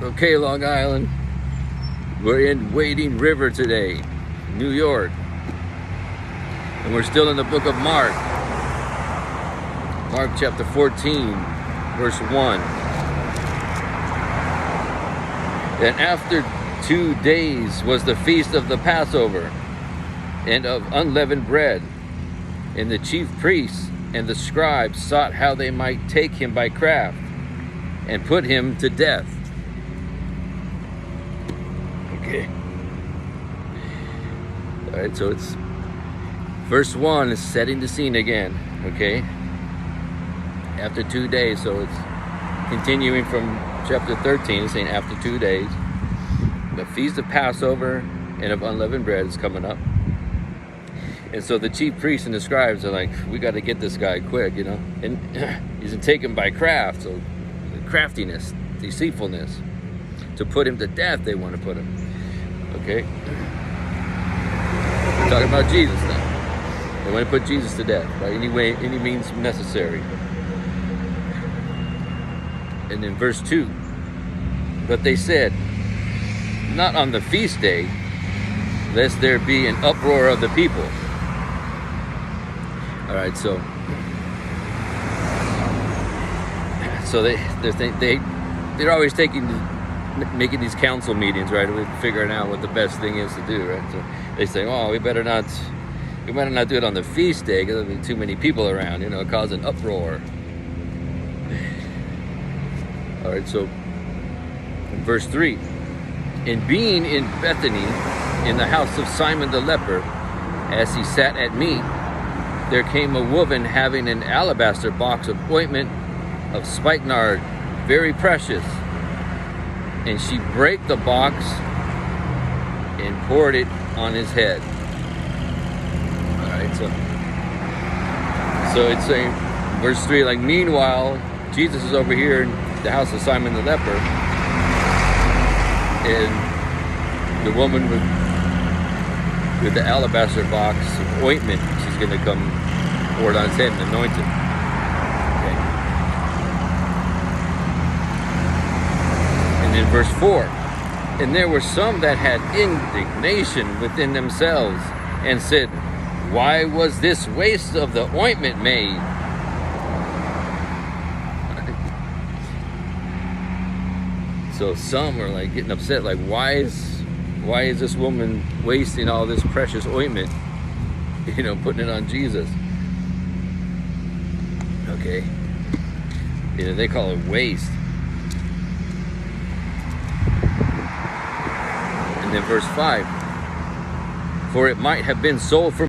Okay, Long Island, we're in Wading River today, New York, and we're still in the book of Mark. Mark chapter 14, verse 1. And after 2 days was the feast of the Passover and of unleavened bread, and the chief priests and the scribes sought how they might take him by craft and put him to death. Okay. All right, so it's verse 1 is setting the scene again, okay? After 2 days, so it's continuing from chapter 13, it's saying after 2 days. The feast of Passover and of unleavened bread is coming up. And so the chief priests and the scribes are like, we got to get this guy quick, you know? And he's taken by craft, so craftiness, deceitfulness. To put him to death, they want to put him. Okay? We're talking about Jesus now. They want to put Jesus to death by any way, any means necessary. And in verse 2, but they said, not on the feast day, lest there be an uproar of the people. All right, so they're always making these council meetings, right? We're figuring out what the best thing is to do, right? So they say, oh, we better not do it on the feast day because there'll be too many people around, you know, cause an uproar. All right, so in verse 3, and being in Bethany, in the house of Simon the leper, as he sat at meat, there came a woman having an alabaster box of ointment of spikenard, very precious. And she brake the box and poured it on his head. All right, so it's saying, verse 3, like, meanwhile, Jesus is over here in the house of Simon the leper, and the woman with the alabaster box of ointment, she's going to come pour it on his head and anoint him. In verse 4, and there were some that had indignation within themselves and said, why was this waste of the ointment made? So some are like getting upset, like, why is this woman wasting all this precious ointment, you know, putting it on Jesus? Okay, you know, they call it waste. And then verse 5, for it might have been sold for